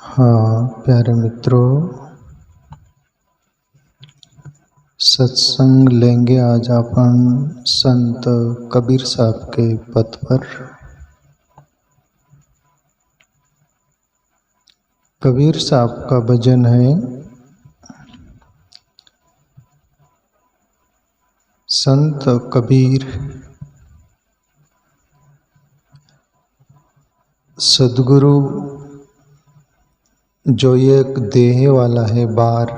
हाँ प्यारे मित्रों, सत्संग लेंगे आज अपन संत कबीर साहब के पद पर। कबीर साहब का भजन है, संत कबीर सद्गुरु जो एक देह वाला है, बार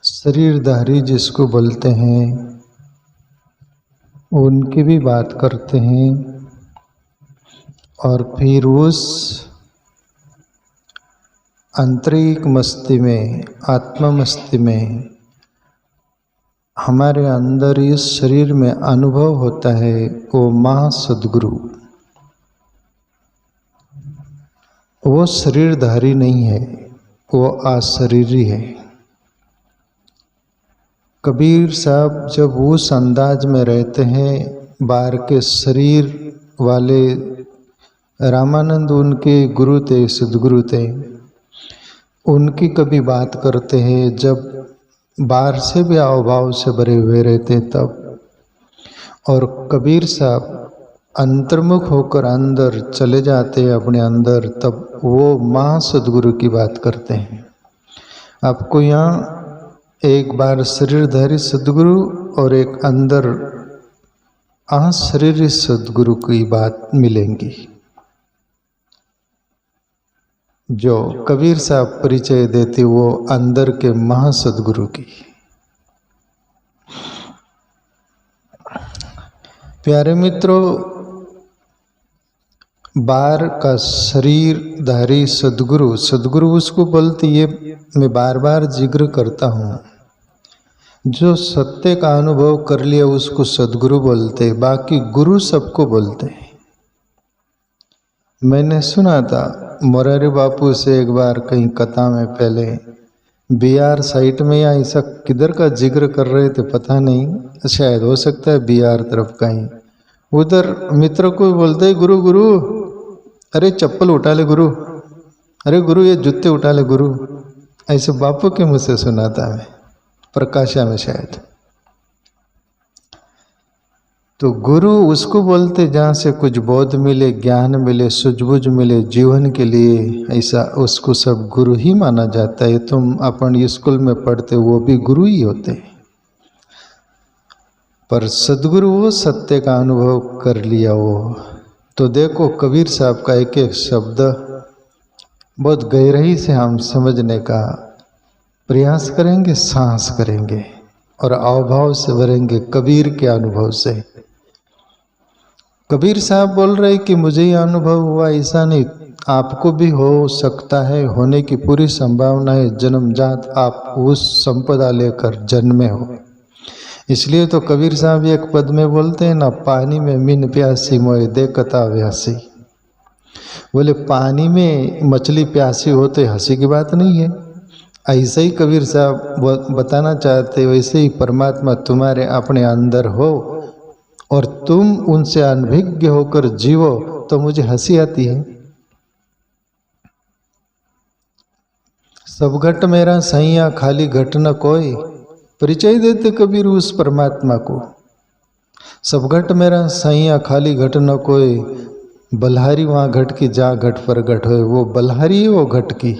शरीरधारी जिसको बोलते हैं, उनकी भी बात करते हैं। और फिर उस आंतरिक मस्ती में, आत्म मस्ती में हमारे अंदर इस शरीर में अनुभव होता है वो महासद्गुरु। वो शरीरधारी नहीं है, वो अशरीरी है। कबीर साहब जब उस अंदाज में रहते हैं, बाहर के शरीर वाले रामानंद उनके गुरु थे, सद्गुरु थे, उनकी कभी बात करते हैं जब बाहर से भी अभाव से भरे हुए रहते तब। और कबीर साहब अंतर्मुख होकर अंदर चले जाते हैं अपने अंदर, तब वो महासद्गुरु की बात करते हैं। आपको यहाँ एक बार शरीरधारी सद्गुरु और एक अंदर अशरीरी सद्गुरु की बात मिलेंगी, जो कबीर साहब परिचय देते वो अंदर के महासद्गुरु की। प्यारे मित्रों, बार का शरीरधारी सद्गुरु, सद्गुरु उसको बोलते, ये मैं बार बार जिक्र करता हूँ, जो सत्य का अनुभव कर लिया उसको सद्गुरु बोलते, बाकी गुरु सबको बोलते हैं। मैंने सुना था मोरारी बापू से एक बार कहीं कथा में, पहले बिहार साइड में या ऐसा किधर का जिक्र कर रहे थे पता नहीं, शायद हो सकता है बिहार तरफ कहीं, उधर मित्र को बोलते गुरु गुरु, अरे चप्पल उठा ले गुरु, अरे गुरु ये जूते उठा ले गुरु। ऐसे बापू के मुँह से सुना था मैं, प्रकाशा में शायद। तो गुरु उसको बोलते जहाँ से कुछ बोध मिले, ज्ञान मिले, सूझबूझ मिले जीवन के लिए, ऐसा उसको सब गुरु ही माना जाता है। तुम अपन स्कूल में पढ़ते वो भी गुरु ही होते हैं, पर सद्गुरु वो सत्य का अनुभव कर लिया वो। तो देखो कबीर साहब का एक एक शब्द बहुत गहराई से हम समझने का प्रयास करेंगे, सांस करेंगे और अवभाव से भरेंगे कबीर के अनुभव से। कबीर साहब बोल रहे कि मुझे ये अनुभव हुआ, ऐसा नहीं, आपको भी हो सकता है, होने की पूरी संभावना है, जन्मजात आप उस संपदा लेकर जन्मे हो। इसलिए तो कबीर साहब एक पद में बोलते हैं ना, पानी में मीन प्यासी मोए देखता व्यासी। बोले पानी में मछली प्यासी हो तो हंसी की बात नहीं है। ऐसे ही कबीर साहब बताना चाहते, वैसे ही परमात्मा तुम्हारे अपने अंदर हो और तुम उनसे अनभिज्ञ होकर जीवो तो मुझे हंसी आती है। सब घट मेरा सैया खाली घट न कोई, परिचय देते कबीर उस परमात्मा को। सब घट मेरा सैया खाली घट न कोई, बल्हारी वहाँ घट की जा घट पर घट हो। वो बल्हारी है वो घट की,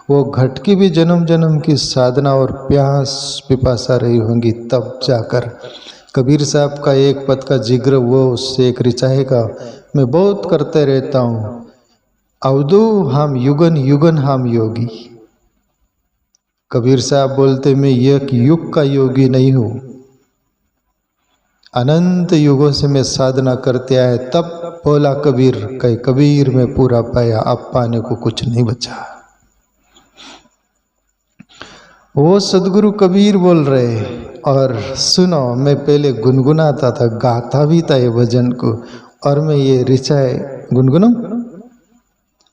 वो घट की भी जन्म जन्म की साधना और प्यास पिपासा रही होंगी, तब जाकर कबीर साहब का एक पद का जिक्र वो उससे एक रिचाएगा। मैं बहुत करते रहता हूँ, अवधू हम युगन युगन हम योगी। कबीर साहब बोलते मैं एक युग का योगी नहीं हूँ, अनंत युगों से मैं साधना करते आए। तब बोला कबीर, कई कबीर में पूरा पाया, अब पाने को कुछ नहीं बचा। वो सद्गुरु कबीर बोल रहे। और सुनो, मैं पहले गुनगुनाता था, गाता भी था ये भजन को, और मैं ये रिचाए गुनगुनाऊं,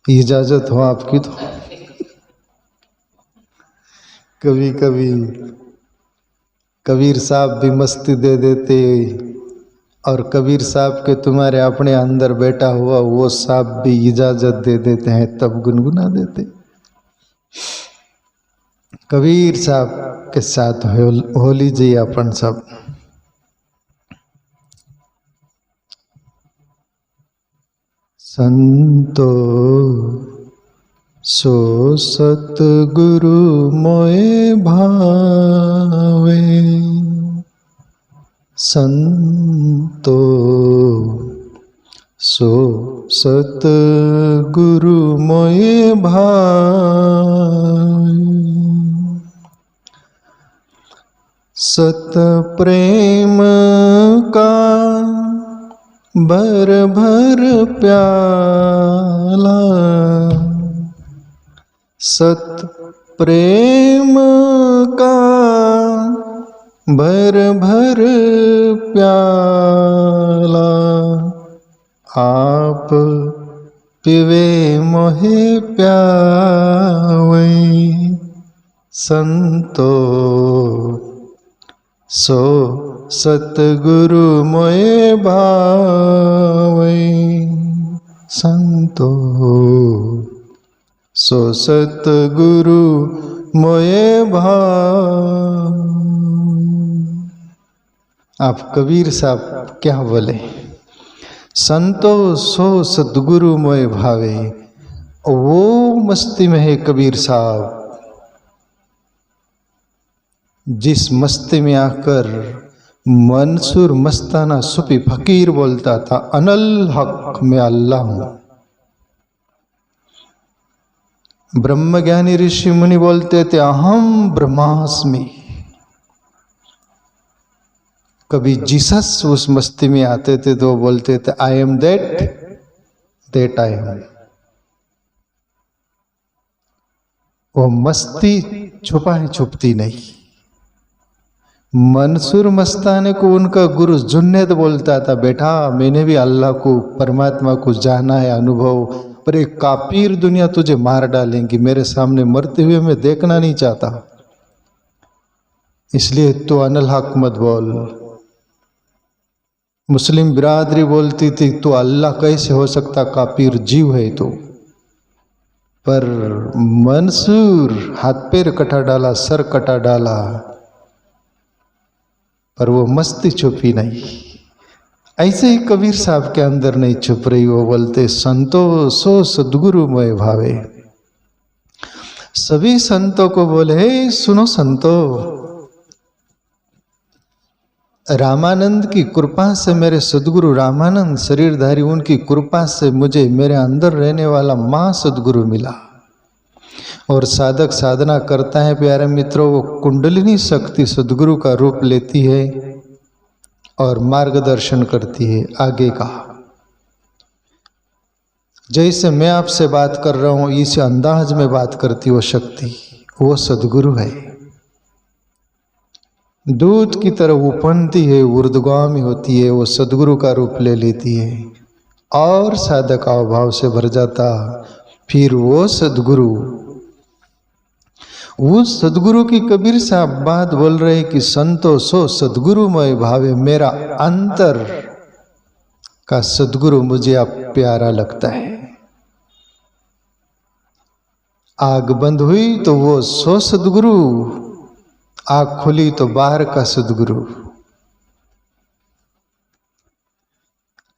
इजाजत हो आपकी तो। कभी कभी कबीर साहब भी मस्ती दे देते, और कबीर साहब के तुम्हारे अपने अंदर बैठा हुआ वो साहब भी इजाजत दे देते हैं तब गुनगुना देते। कबीर साहब के साथ हो लीजिए अपन सब। संतो सो सतगुरु मोए भावे, संतो सो सतगुरु मोए भावे, सत प्रेम का भर भर प्याला, सत प्रेम का भर भर प्याला, आप पिवे मोहे प्यावे, संतो सो सतगुरु मोए भावे, संतो सो सतगुरु मोए भावे। आप कबीर साहब क्या बोले? संतो सो सतगुरु मोए भावे। वो मस्ती में है कबीर साहब जिस मस्ती में आकर मंसूर मस्ताना सूफी फकीर बोलता था अनल हक में अल्लाह हूं। ब्रह्मज्ञानी ऋषि मुनि बोलते थे अहम ब्रह्मास्मि। कभी जीसस उस मस्ती में आते थे तो बोलते थे I am that I am. वो मस्ती छुपाए छुपती नहीं। मंसूर मस्ताने को उनका गुरु जुन्नैद बोलता था बेटा मैंने भी अल्लाह को परमात्मा को जाना है अनुभव, पर एक काफिर दुनिया तुझे मार डालेंगी, मेरे सामने मरते हुए मैं देखना नहीं चाहता, इसलिए तो अनल हक मत बोल। मुस्लिम बिरादरी बोलती थी तो अल्लाह कैसे हो सकता, काफिर जीव है तो। पर मंसूर हाथ पैर कटा डाला, सर कटा डाला, पर वो मस्ती छुपी नहीं। ऐसे ही कबीर साहब के अंदर नहीं छुप रही। वो बोलते संतो सो सद्गुरु मोए भावे। सभी संतों को बोले हे सुनो संतो, रामानंद की कृपा से, मेरे सद्गुरु रामानंद शरीरधारी उनकी कृपा से मुझे मेरे अंदर रहने वाला मां सद्गुरु मिला। और साधक साधना करता है प्यारे मित्रों, वो कुंडलिनी शक्ति सद्गुरु का रूप लेती है और मार्गदर्शन करती है आगे का। जैसे मैं आपसे बात कर रहा हूं इस अंदाज में बात करती वो शक्ति, वो सद्गुरु है। दूध की तरह उपनती है, ऊर्ध्वगामी होती है, वो सद्गुरु का रूप ले लेती है और साधक अभाव से भर जाता। फिर वो सद्गुरु, उस सद्गुरु की कबीर साहब बात बोल रहे कि संतो सो सद्गुरु मय भावे। मेरा अंतर का सद्गुरु मुझे अब प्यारा लगता है। आग बंद हुई तो वो सो सद्गुरु, आग खुली तो बाहर का सद्गुरु।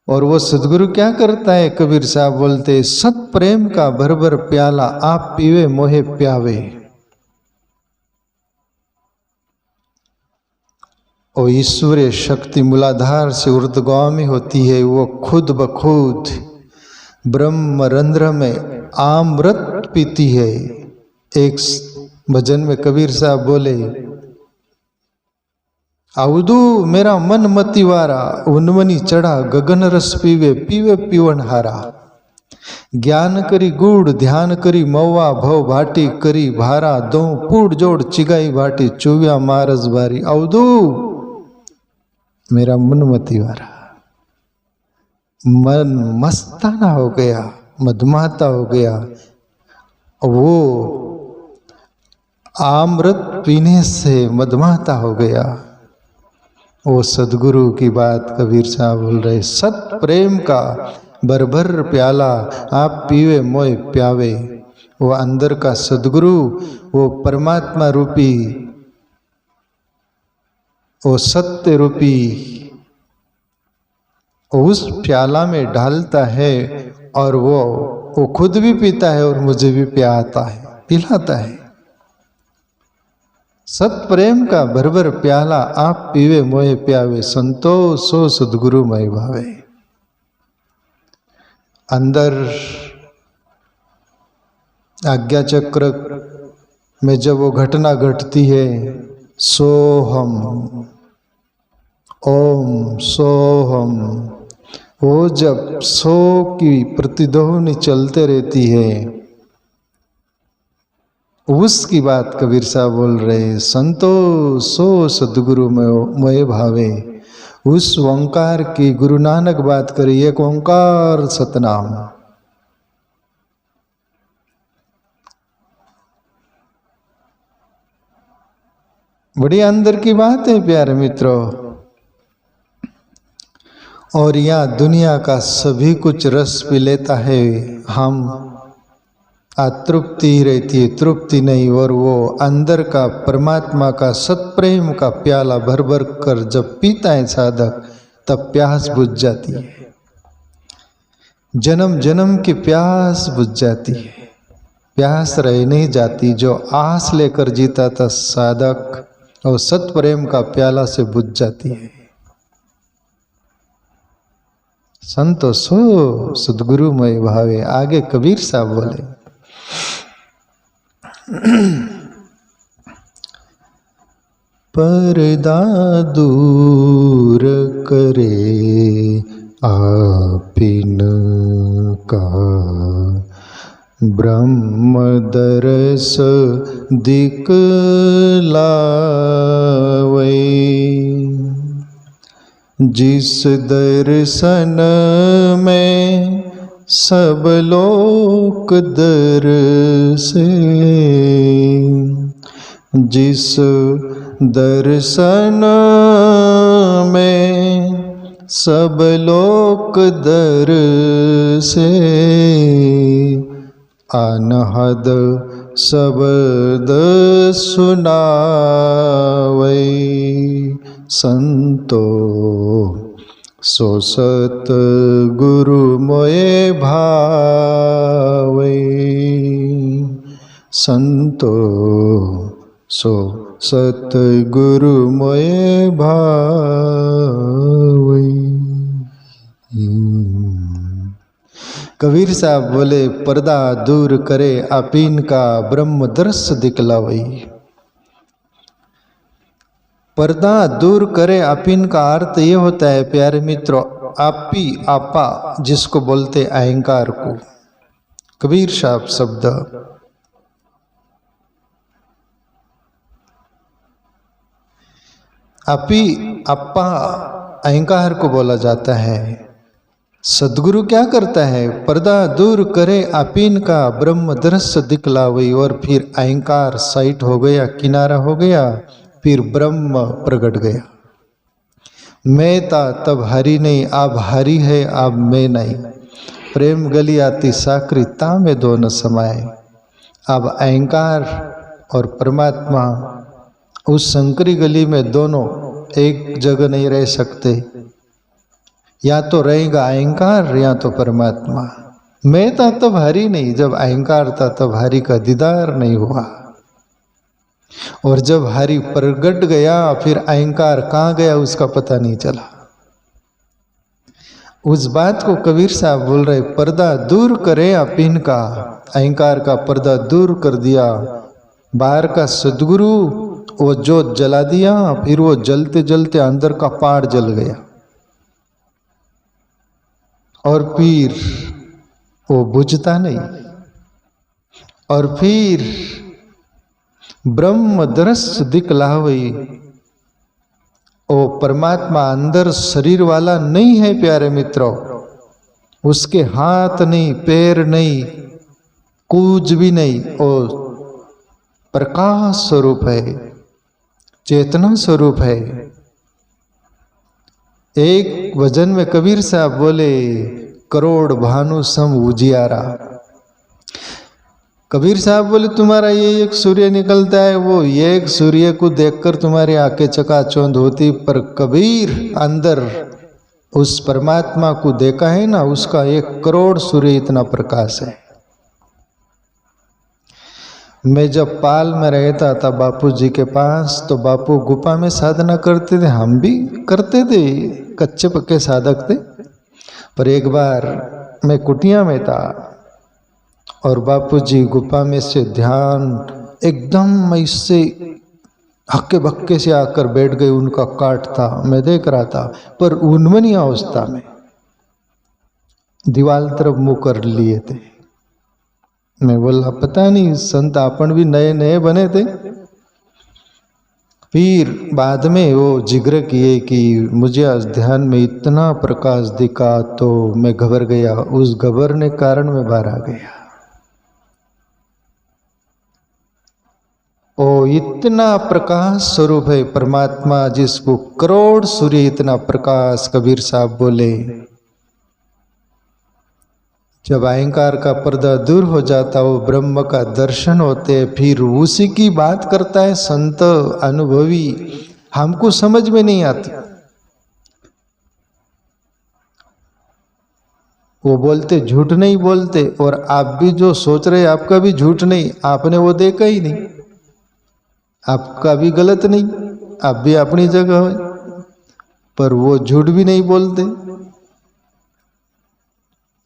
और वो सद्गुरु क्या करता है? कबीर साहब बोलते सत प्रेम का भर भर प्याला, आप पीवे मोहे प्यावे। और ईश्वरीय शक्ति मूलाधार से ऊर्ध्वगामी होती है। वो खुद ब खुद ब्रह्म रंध्र में अमृत पीती है। एक भजन में कबीर साहब बोले अवधू मेरा मन मतिवारा, उन्मनी चढ़ा गगन रस पीवे, पीवे पीवन हारा। ज्ञान करी गुड़ ध्यान करी मौवा, भव भाटी करी भारा, दो पूड़ जोड़ चिगाई भाटी, चुव्या मारस बारी। अवधू मेरा मन मतिवारा, मन मस्ताना हो गया, मधुमाता हो गया। वो अमृत पीने से मधुमाता हो गया। वो सदगुरु की बात कबीर साहब बोल रहे, सत प्रेम का भर भर प्याला आप पीवे मोय प्यावे। वो अंदर का सदगुरु, वो परमात्मा रूपी, वो सत्य रूपी उस प्याला में डालता है और वो खुद भी पीता है और मुझे भी पिलाता है। सत प्रेम का भर भर प्याला आप पीवे मोहे प्यावे, संतोष सो सदगुरु मय भावे। अंदर आज्ञा चक्र में जब वो घटना घटती है, सोहम ओम सोहम, वो जब सो की प्रतिध्वनि चलते रहती है, उसकी बात कबीर साहब बोल रहे, संतोष सो सदगुरु मोय भावे। उस ओंकार की गुरु नानक बात करी, एक ओंकार सतनाम। बड़ी अंदर की बात है प्यारे मित्रों। और यहाँ दुनिया का सभी कुछ रस पी लेता है, हम अतृप्ति रहती है, तृप्ति नहीं। और वो अंदर का परमात्मा का सत्प्रेम का प्याला भर भर कर जब पीता है साधक, तब प्यास बुझ जाती है, जन्म जन्म की प्यास बुझ जाती है, प्यास रह नहीं जाती। जो आस लेकर जीता था साधक, और सत्प्रेम का प्याला से बुझ जाती है। संतोषो सदगुरु मय भावे। आगे कबीर साहब बोले, पर्दा दूर करे आपिन का, ब्रह्म दरस दिखलावे। जिस दर्शन में सब लोक दरसे, जिस दर्शन में सब लोक दरसे, अनहद शब्द सुनावे। संतो सो सत गुरु मोये भावे। संतो सो सत गुरु मोये भावे। कबीर साहब बोले, पर्दा दूर करे आपीन का, ब्रह्म दर्श दिखलावई। पर्दा दूर करे आपीन का अर्थ ये होता है प्यारे मित्रों, आपी आपा जिसको बोलते अहंकार को। कबीर साहब शब्द आपी आपा अहंकार को बोला जाता है। सदगुरु क्या करता है, पर्दा दूर करे आपीन का, ब्रह्म दृश्य दिखलावई। और फिर अहंकार साइट हो गया, किनारा हो गया, फिर ब्रह्म प्रकट गया। मैं था तब हरि नहीं, अब हरि है अब मैं नहीं। प्रेम गली आती साकरी तामे दोनों समाये। अब अहंकार और परमात्मा उस संकरी गली में दोनों एक जगह नहीं रह सकते। या तो रहेगा अहंकार या तो परमात्मा। मैं था तब हरि नहीं, जब अहंकार था तब हरि का दीदार नहीं हुआ। और जब हरि प्रगट गया, फिर अहंकार कहाँ गया उसका पता नहीं चला। उस बात को कबीर साहब बोल रहे, पर्दा दूर करे आपीन का, अहंकार का पर्दा दूर कर दिया। बाहर का सदगुरु वो जोत जला दिया, फिर वो जलते जलते अंदर का पाड़ जल गया। और फिर वो बुझता नहीं। और फिर ब्रह्म दृश्य दिखलावई। ओ परमात्मा अंदर शरीर वाला नहीं है प्यारे मित्रों। उसके हाथ नहीं, पैर नहीं, कुछ भी नहीं। ओ प्रकाश स्वरूप है, चेतना स्वरूप है। एक भजन में कबीर साहब बोले, करोड़ भानु सम उजियारा। कबीर साहब बोले तुम्हारा ये एक सूर्य निकलता है, वो ये एक सूर्य को देखकर तुम्हारी आंखें चकाचौंध होती, पर कबीर अंदर उस परमात्मा को देखा है ना, उसका 1 करोड़ सूर्य इतना प्रकाश है। मैं जब पाल में रहता था बापू जी के पास, तो बापू गुफा में साधना करते थे, हम भी करते थे, कच्चे पक्के साधक थे। पर एक बार मैं कुटिया में था और बापूजी गुफा में से ध्यान एकदम इससे हक्के बक्के से आकर बैठ गए। उनका काट था, मैं देख रहा था, पर उन्मनी अवस्था में दीवाल तरफ मुंह कर लिए थे। मैं बोला पता नहीं संत अपन भी नए नए बने थे। फिर बाद में वो जिक्र किए कि मुझे आज ध्यान में इतना प्रकाश दिखा तो मैं घबर गया, उस घबरने कारण मैं बाहर आ गया। ओ इतना प्रकाश स्वरूप है परमात्मा, जिसको करोड़ सूर्य इतना प्रकाश। कबीर साहब बोले जब अहंकार का पर्दा दूर हो जाता, वो ब्रह्म का दर्शन होते, फिर उसी की बात करता है संत अनुभवी, हमको समझ में नहीं आती। वो बोलते झूठ नहीं बोलते, और आप भी जो सोच रहे आपका भी झूठ नहीं, आपने वो देखा ही नहीं, आपका भी गलत नहीं, आप भी अपनी जगह है, पर वो झूठ भी नहीं बोलते,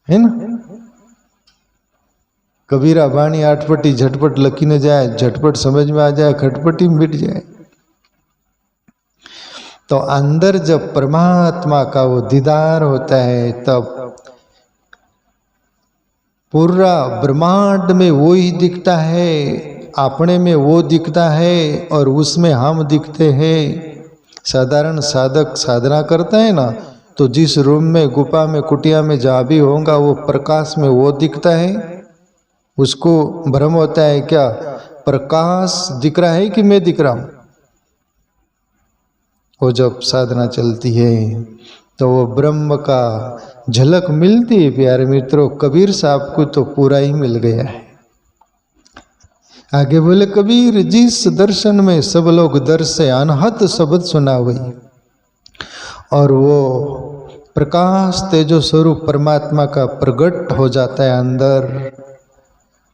है ना। कबीरा बाणी आठपटी झटपट लकी न जाए, झटपट समझ में आ जाए, खटपटी मिट जाए। तो अंदर जब परमात्मा का वो दीदार होता है, तब पूरा ब्रह्मांड में वो ही दिखता है, अपने में वो दिखता है और उसमें हम दिखते हैं। साधारण साधक साधना करता है ना, तो जिस रूम में गुफा में कुटिया में जहाँ भी होगा, वो प्रकाश में वो दिखता है, उसको भ्रम होता है क्या प्रकाश दिख रहा है कि मैं दिख रहा हूं। वो जब साधना चलती है तो वो ब्रह्म का झलक मिलती है। प्यारे मित्रों, कबीर साहब को तो पूरा ही मिल गया है। आगे बोले कबीर जिस दर्शन में सब लोग दर्शे, अनहद शब्द सुना हुई, और वो प्रकाश तेजो स्वरूप परमात्मा का प्रकट हो जाता है अंदर।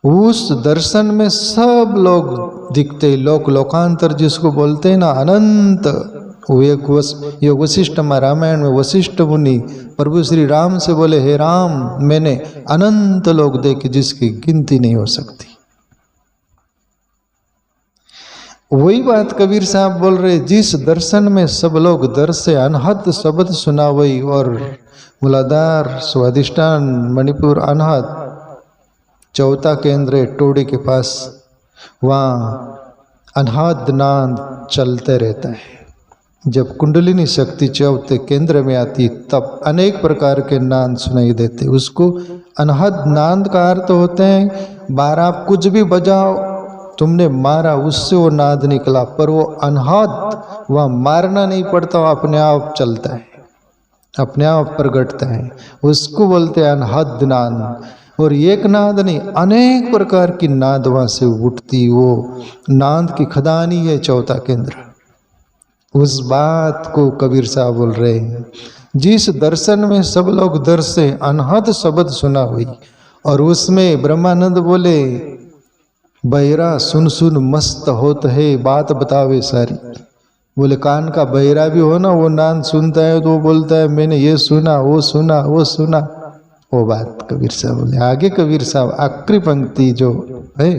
उस दर्शन में सब लोग दिखते, लोक लोकांतर जिसको बोलते हैं ना, अनंत। वो एक ये वशिष्ठ रामायण में वशिष्ठ मुनि प्रभु श्री राम से बोले, हे राम मैंने अनंत लोग देखे जिसकी गिनती नहीं हो सकती। वही बात कबीर साहब बोल रहे, जिस दर्शन में सब लोग दर्शे, अनहद शब्द सुना वही। और मूलाधार स्वादिष्ठान मणिपुर अनहद चौथा केंद्र है टोड़ी के पास, वहाँ अनहद नाद चलते रहता है। जब कुंडलिनी शक्ति चौथे केंद्र में आती, तब अनेक प्रकार के नाद सुनाई देते। उसको अनहद नाद का अर्थ होते हैं, बार आप कुछ भी बजाओ, तुमने मारा उससे वो नाद निकला, पर वो अनहद वहाँ मारना नहीं पड़ता, वो अपने आप चलता है, अपने आप प्रगटता है, उसको बोलते हैं अनहद नाद। और एक नाद नहीं, अनेक प्रकार की नाद वहाँ से उठती, वो नाद की खदानी है चौथा केंद्र। उस बात को कबीर साहब बोल रहे हैं, जिस दर्शन में सब लोग दर्शे, अनहद शब्द सुना हुई। और उसमें ब्रह्मानंद बोले, बहरा सुन सुन मस्त होत है, बात बतावे सारी। बोले कान का बहरा भी हो ना, वो नाद सुनता है तो वो बोलता है मैंने ये सुना, वो सुना, वो सुना, वो बात कबीर साहब बोले। आगे कबीर साहब आखिरी पंक्ति जो है,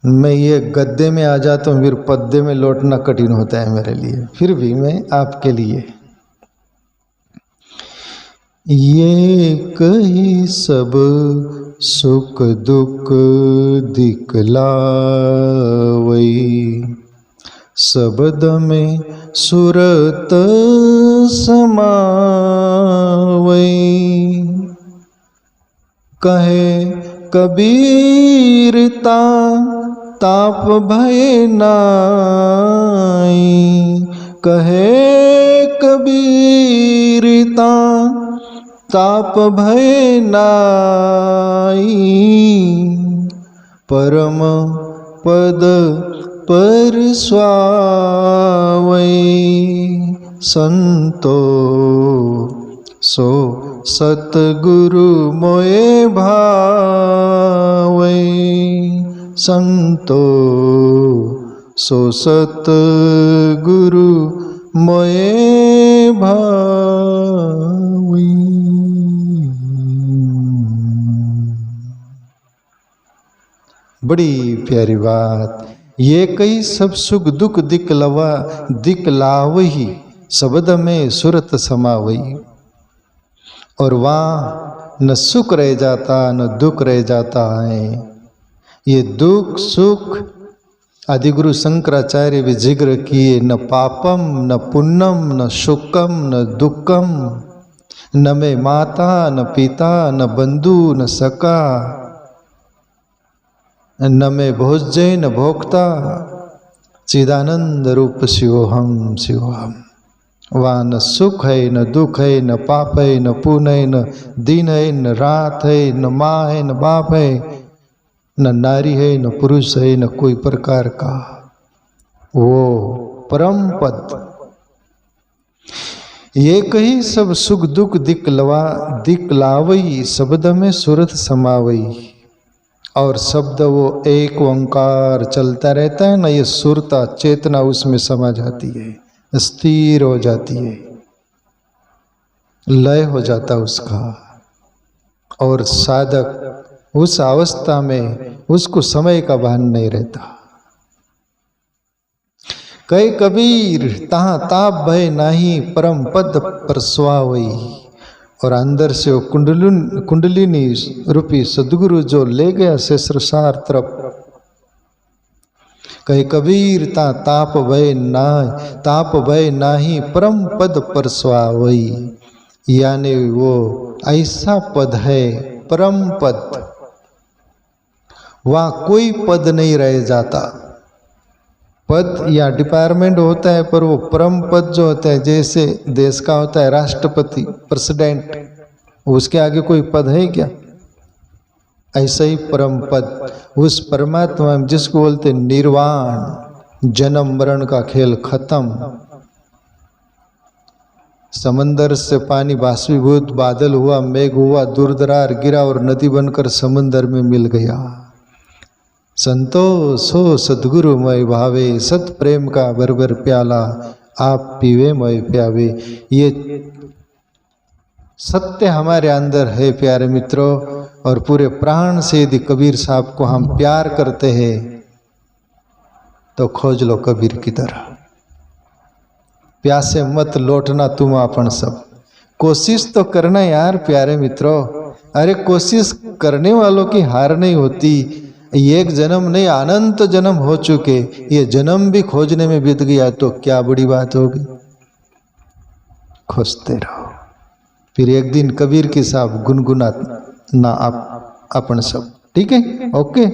मैं ये गद्दे में आ जाता हूँ, फिर पद्दे में लौटना कठिन होता है मेरे लिए, फिर भी मैं आपके लिए ये कही सब सुख दुख दिखलावई, शब्द में सुरत समावई, कहे कबीरता ताप भय नाई, कहे कबीरता ताप भय नाई, परम पद पर स्वावै, संतो सो सतगुरु मोए भावै, संतो सो सतगुरु मोए भावै। बड़ी प्यारी बात। ये कई सब सुख दुख दिखलावही, शब्द में सुरत समावई। और वहाँ न सुख रह जाता न दुख रह जाता है। ये दुख सुख आदिगुरु शंकराचार्य भी जिक्र किए, न पापम न पुण्यम न सुखम न दुखम, न में माता न पिता न बंधु न सका, न में भोज्य न भोक्ता, चिदानंद रूप शिवोहम शिवोहम। वहाँ न सुख है न दुख है, न पाप है न पुण्य है, न दिन है न रात है, न माँ है न बाप है, न नारी है न पुरुष है, न कोई प्रकार का वो परम पद। ये कही सब सुख दुख दिखलावई, शब्द में सुरत समावई। और शब्द वो एक ओंकार चलता रहता है ना, ये सुरता चेतना उसमें समा जाती है, स्थिर हो जाती है, लय हो जाता उसका। और साधक उस अवस्था में उसको समय का भान नहीं रहता। कई कबीर तहाँ ताप भय नाही, परम पद परस्वावई। और अंदर से वो कुंडलिनी रूपी सदगुरु जो ले गया से संसार तरफ। कहे कबीर ता ताप भय नाही, परम पद परस्वावई। यानी वो ऐसा पद है, परम पद, वहाँ कोई पद नहीं रह जाता। पद या डिपार्टमेंट होता है, पर वो परम पद जो होता है, जैसे देश का होता है राष्ट्रपति प्रेसिडेंट, उसके आगे कोई पद है क्या? ऐसा ही परम पद उस परमात्मा में, जिसको बोलते निर्वाण, जन्म मरण का खेल खत्म। समंदर से पानी बाष्पीभूत, बादल हुआ, मेघ हुआ, दूरदरार गिरा और नदी बनकर समंदर में मिल गया। संतोष हो सदगुरु मय भावे, सत प्रेम का बरबर प्याला, आप पीवे मय प्यावे। ये सत्य हमारे अंदर है प्यारे मित्रों। और पूरे प्राण से यदि कबीर साहब को हम प्यार करते हैं तो खोज लो कबीर की तरह। प्यासे मत लौटना तुम अपन सब। कोशिश तो करना यार प्यारे मित्रों। अरे कोशिश करने वालों की हार नहीं होती। एक जन्म नहीं, अनंत जन्म हो चुके, ये जन्म भी खोजने में बीत गया तो क्या बड़ी बात होगी। खोजते रहो, फिर एक दिन कबीर के साहब गुनगुना ना आप अपन सब। ठीक है, ओके।